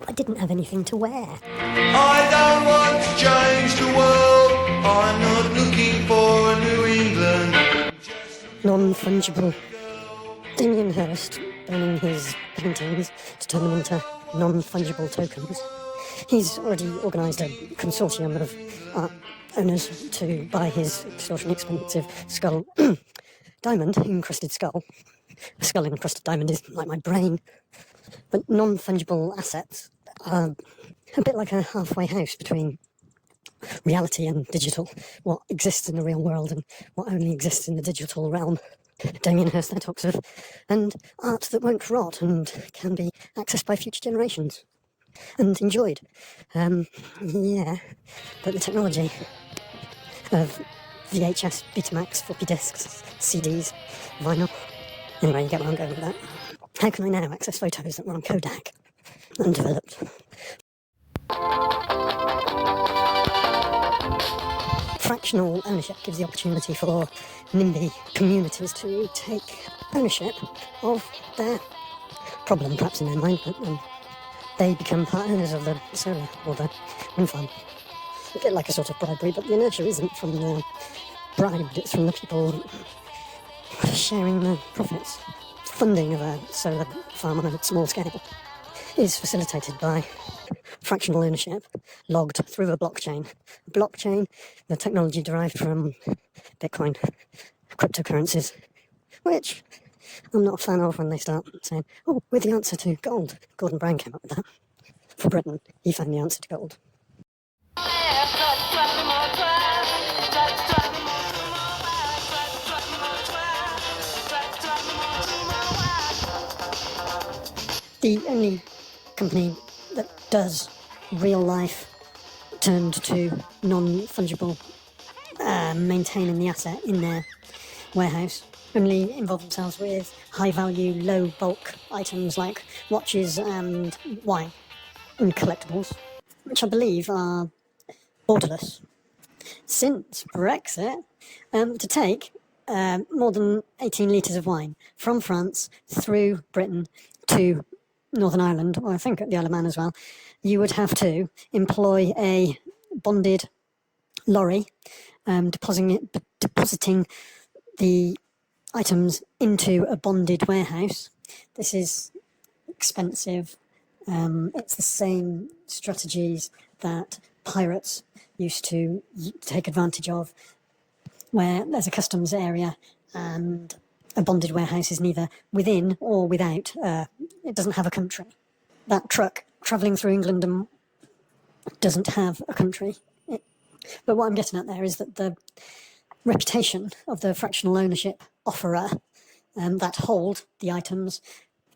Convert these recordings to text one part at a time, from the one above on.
I didn't have anything to wear. I don't want to change the world. I'm not looking for a New England. Non-fungible. Damien Hirst burning his paintings to turn them into non-fungible tokens. He's already organised a consortium of art owners to buy his extortionately expensive skull, diamond-encrusted skull. A skull-encrusted diamond is like my brain. But non-fungible assets are a bit like a halfway house between reality and digital, what exists in the real world and what only exists in the digital realm. Damien Hirst there talks of, and art that won't rot and can be accessed by future generations and enjoyed. Yeah, but the technology of VHS, Betamax, floppy disks, CDs, vinyl. Anyway, you get where I'm going with that. How can I now access photos that were on Kodak? Undeveloped. Fractional ownership gives the opportunity for NIMBY communities to take ownership of their problem, perhaps in their mind, but they become part owners of the solar or the wind farm. A bit like a sort of bribery, but the inertia isn't from the bribed, it's from the people sharing the profits. Funding of a solar farm on a small scale is facilitated by fractional ownership logged through a blockchain. Blockchain, the technology derived from Bitcoin, cryptocurrencies, which I'm not a fan of when they start saying, oh, we're the answer to gold. Gordon Brown came up with that. For Britain, he found the answer to gold. The only company that does real life turned to non-fungible maintaining the asset in their warehouse only involve themselves with high value, low bulk items like watches and wine and collectibles, which I believe are borderless. Since Brexit, to take more than 18 litres of wine from France through Britain to Northern Ireland, or I think at the Isle of Man as well, you would have to employ a bonded lorry, depositing the items into a bonded warehouse. This is expensive. It's the same strategies that pirates used to take advantage of, where there's a customs area and a bonded warehouse is neither within or without. It doesn't have a country. That truck travelling through England doesn't have a country. But what I'm getting at there is that the reputation of the fractional ownership offerer that hold the items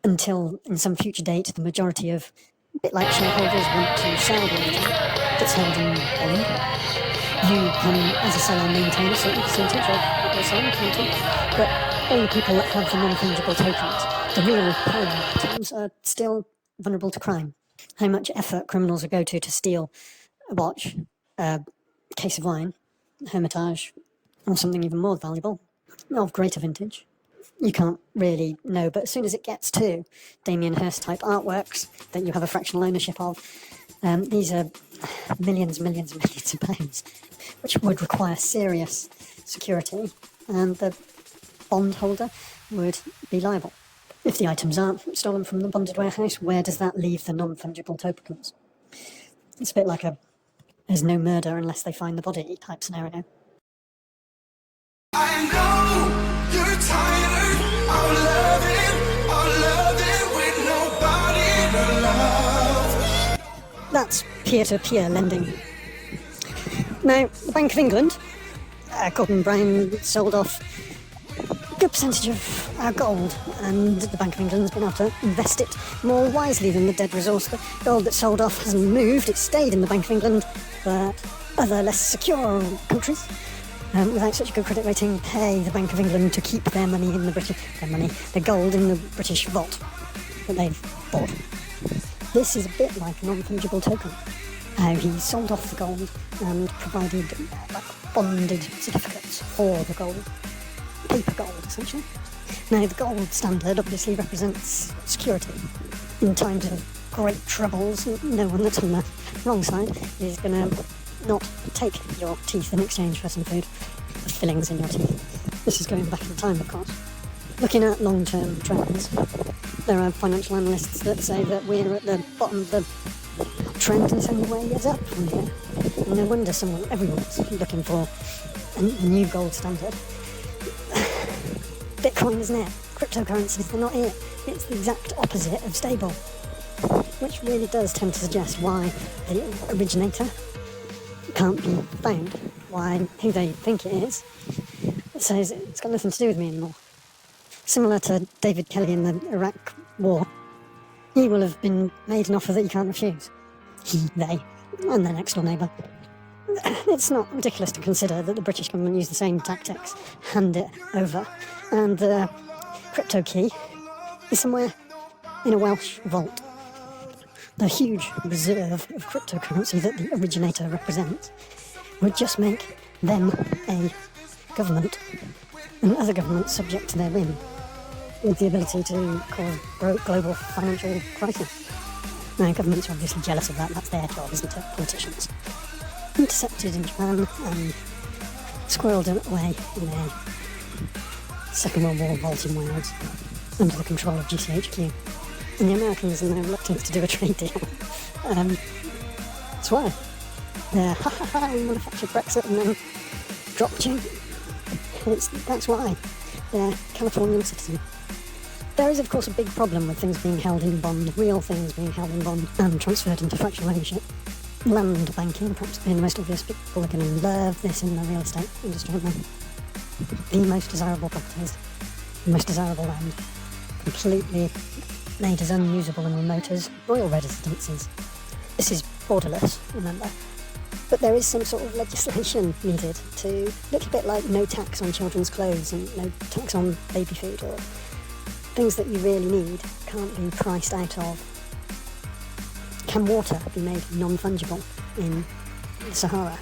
until, in some future date, the majority of, a bit like shareholders, want to sell the item that's held in bond. You can, as a seller, maintain a certain percentage of your selling quantity, but all the people that have the non-fungible tokens, the real home items, are still vulnerable to crime. How much effort criminals will go to steal a watch, a case of wine, Hermitage, or something even more valuable, of greater vintage. You can't really know, but as soon as it gets to Damien Hirst type artworks that you have a fractional ownership of, these are millions of pounds, which would require serious security, and the bondholder would be liable. If the items aren't stolen from the bonded warehouse, where does that leave the non-fungible tokens? It's a bit like there's no murder unless they find the body type scenario. I know you're tired of loving with nobody to love. That's peer-to-peer lending. Now, the Bank of England, Gordon Brown sold off a good percentage of our gold, and the Bank of England has been able to invest it more wisely than the dead resource. The gold that sold off hasn't moved, it stayed in the Bank of England, but other less secure countries without such a good credit rating pay the Bank of England to keep their gold in the British vault that they've bought. This is a bit like a non-fungible token. How he sold off the gold and provided bonded certificates for the gold. Paper gold, essentially. Now, the gold standard obviously represents security in times of great troubles. No one that's on the wrong side is going to not take your teeth in exchange for some food, the fillings in your teeth. This is going back in time, of course. Looking at long-term trends, there are financial analysts that say that we're at the bottom of the trend and it's only way is up from here. And no wonder everyone's looking for a new gold standard. Bitcoin isn't it. Cryptocurrencies, they're not it. It's the exact opposite of stable, which really does tend to suggest why the originator can't be found, why who they think it is says it's got nothing to do with me anymore. Similar to David Kelly in the Iraq War, he will have been made an offer that you can't refuse. They, and their next door neighbour. It's not ridiculous to consider that the British government used the same tactics, hand it over, and the crypto key is somewhere in a Welsh vault. The huge reserve of cryptocurrency that the originator represents would just make them a government and other governments subject to their whim, with the ability to cause global financial crisis. Now, governments are obviously jealous of that. That's their job, isn't it? Politicians. Intercepted in Japan and squirreled away in a Second World War vault in Wales under the control of GCHQ. And the Americans and their reluctance to do a trade deal. That's why. They're, we manufactured Brexit and then dropped the chain. That's why. They're Californian citizens. There is, of course, a big problem with things being held in bond, real things being held in bond and transferred into fractional ownership. Land banking, perhaps being the most obvious. People are going to love this in the real estate industry, aren't they? The most desirable properties, the most desirable land, completely made as unusable and remote as royal residences. This is borderless, remember. But there is some sort of legislation needed to, a little bit like no tax on children's clothes and no tax on baby food, or things that you really need can't be priced out of. Can water be made non-fungible in the Sahara?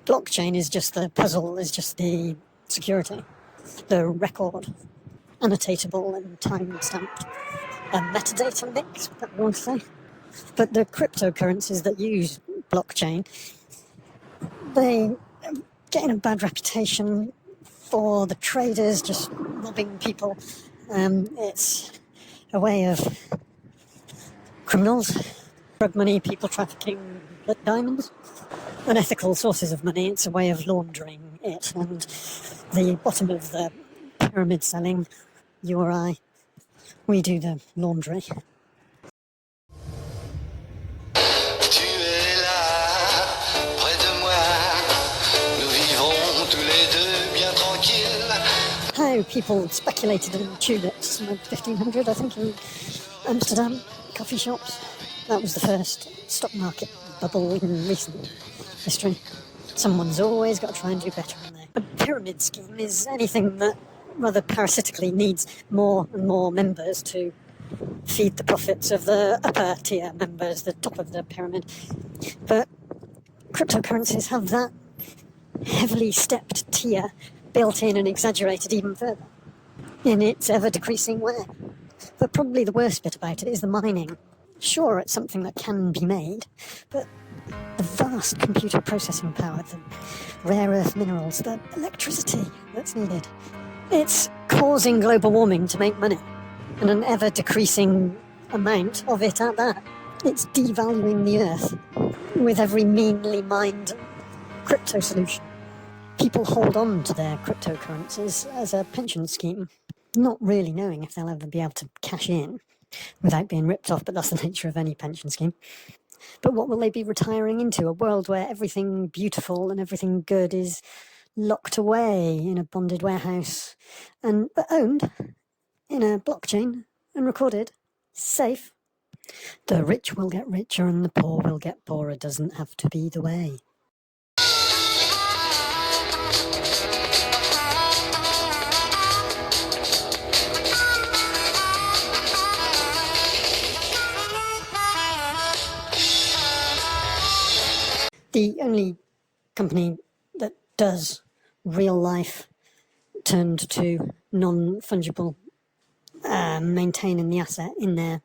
Blockchain is just the puzzle, is just the security, the record, annotatable and time-stamped, a metadata mix, what you want to say. But the cryptocurrencies that use blockchain, they get a bad reputation for the traders just robbing people. It's a way of criminals, drug money, people trafficking, diamonds, unethical sources of money. It's a way of laundering it, and the bottom of the pyramid selling, you or I, we do the laundry. Tu es là, près de moi. Nous vivons tous les deux bien tranquilles. How people speculated in tulips in the 1500, I think, in Amsterdam, coffee shops. That was the first stock market bubble in recent history. Someone's always got to try and do better than they. A pyramid scheme is anything that rather parasitically needs more and more members to feed the profits of the upper tier members, the top of the pyramid. But cryptocurrencies have that heavily stepped tier built in and exaggerated even further in its ever-decreasing way. But probably the worst bit about it is the mining. Sure, it's something that can be made, but the vast computer processing power, the rare earth minerals, the electricity that's needed, it's causing global warming to make money, and an ever-decreasing amount of it at that. It's devaluing the earth with every meanly mined crypto solution. People hold on to their cryptocurrencies as a pension scheme, not really knowing if they'll ever be able to cash in without being ripped off, but that's the nature of any pension scheme. But what will they be retiring into? A world where everything beautiful and everything good is locked away in a bonded warehouse, but owned in a blockchain and recorded, safe. The rich will get richer and the poor will get poorer. Doesn't have to be the way. The only company that does real life turned to non-fungible maintaining the asset in their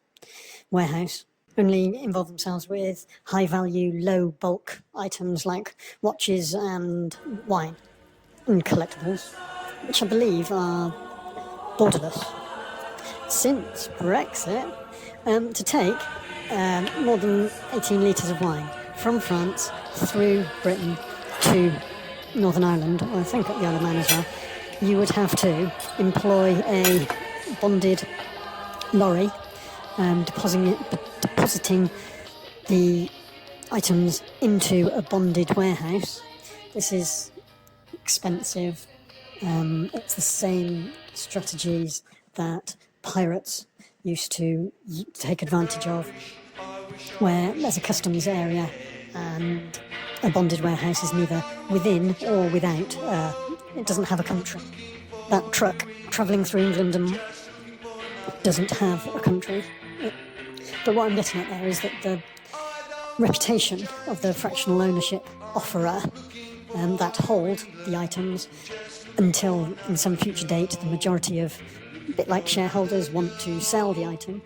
warehouse only involve themselves with high value, low bulk items like watches and wine and collectibles, which I believe are borderless. Since Brexit, to take more than 18 litres of wine from France through Britain to Northern Ireland, or I think at the Isle of Man as well, you would have to employ a bonded lorry, depositing the items into a bonded warehouse. This is expensive. It's the same strategies that pirates used to take advantage of, where there's a customs area and a bonded warehouse is neither within or without. It doesn't have a country. That truck travelling through England and doesn't have a country. But what I'm getting at there is that the reputation of the fractional ownership offerer that hold the items until in some future date the majority of, a bit like shareholders, want to sell the item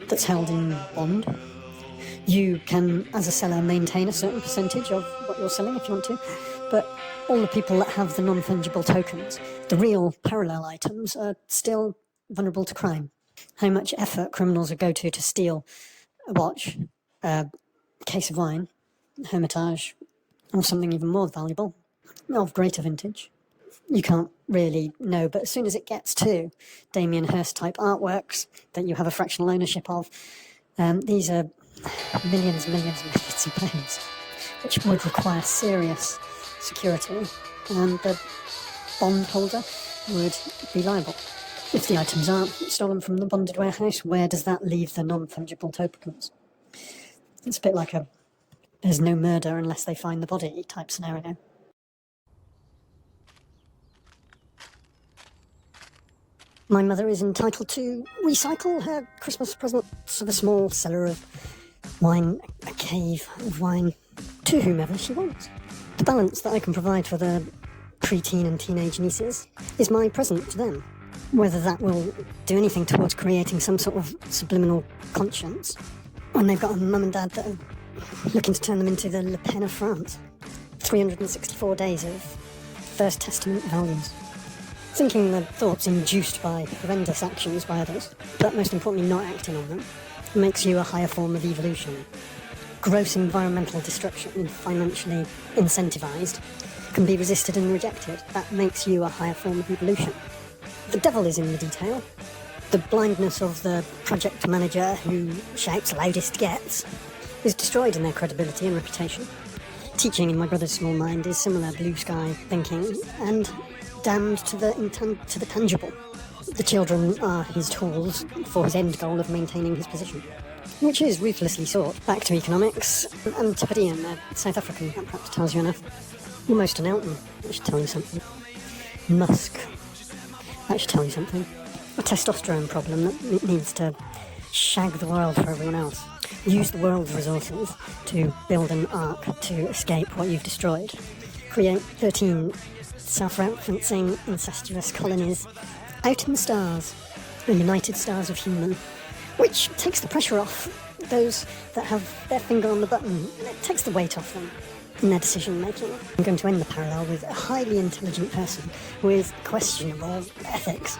that's held in bond. You can, as a seller, maintain a certain percentage of what you're selling if you want to, but all the people that have the non-fungible tokens, the real parallel items, are still vulnerable to crime. How much effort criminals would go to steal a watch, a case of wine, Hermitage, or something even more valuable, of greater vintage, you can't really know. But as soon as it gets to Damien Hirst type artworks that you have a fractional ownership of, these are millions and millions of pounds, which would require serious security, and the bondholder would be liable. If the items aren't stolen from the bonded warehouse, where does that leave the non-fungible tokens? It's a bit like a there's no murder unless they find the body type scenario. My mother is entitled to recycle her Christmas presents of a small cellar of wine, a cave of wine, to whomever she wants. The balance that I can provide for the pre-teen and teenage nieces is my present to them. Whether that will do anything towards creating some sort of subliminal conscience when they've got a mum and dad that are looking to turn them into the Le Pen of France. 364 days of First Testament values. Thinking the thoughts induced by horrendous actions by others, but most importantly not acting on them, makes you a higher form of evolution. Gross environmental destruction, financially incentivized, can be resisted and rejected. That makes you a higher form of evolution. The devil is in the detail. The blindness of the project manager who shouts loudest gets is destroyed in their credibility and reputation. Teaching in my brother's small mind is similar blue sky thinking and damned to the tangible. The children are his tools for his end goal of maintaining his position, which is ruthlessly sought. Back to economics. Antipodean, South African, that perhaps tells you enough. Almost an Elton, that should tell you something. Musk, that should tell you something. A testosterone problem that needs to shag the world for everyone else. Use the world's resources to build an ark to escape what you've destroyed. Create 13 self-referencing incestuous colonies out in the stars, the United Stars of Human, which takes the pressure off those that have their finger on the button. It takes the weight off them in their decision making. I'm going to end the parallel with a highly intelligent person with questionable ethics.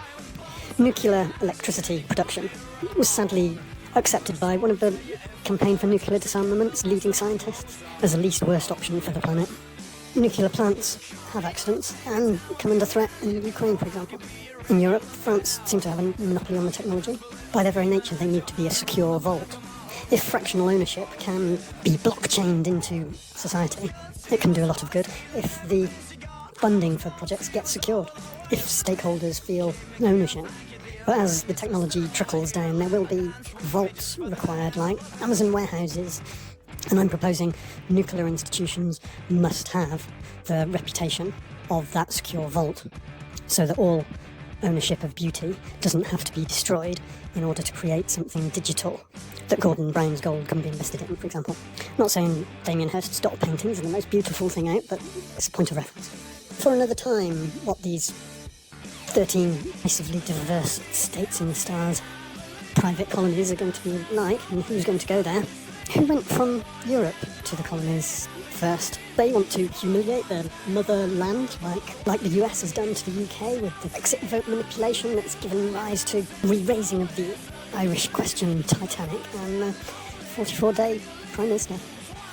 Nuclear electricity production was sadly accepted by one of the Campaign for Nuclear Disarmament's leading scientists as the least worst option for the planet. Nuclear plants have accidents and come under threat in Ukraine, for example. In Europe, France seems to have a monopoly on the technology. By their very nature, they need to be a secure vault. If fractional ownership can be blockchained into society, it can do a lot of good. If the funding for projects gets secured, if stakeholders feel ownership. But as the technology trickles down, there will be vaults required, like Amazon warehouses. And I'm proposing nuclear institutions must have the reputation of that secure vault, so that all ownership of beauty doesn't have to be destroyed in order to create something digital that Gordon Brown's gold can be invested in, for example. I'm not saying Damien Hirst's dot paintings are the most beautiful thing out, but it's a point of reference. For another time, what these 13 massively diverse states in the stars private colonies are going to be like, and who's going to go there. Who went from Europe to the colonies first? They want to humiliate their motherland like the US has done to the UK with the exit vote manipulation that's given rise to re-raising of the Irish question Titanic and a 44-day Prime Minister.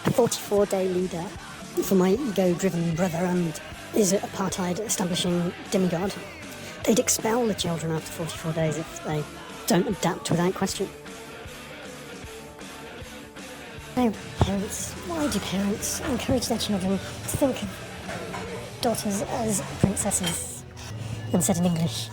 A 44-day leader for my ego-driven brother and is an apartheid establishing demigod. They'd expel the children after 44 days if they don't adapt without question. Oh, parents. Why do parents encourage their children to think of daughters as princesses, and said in English?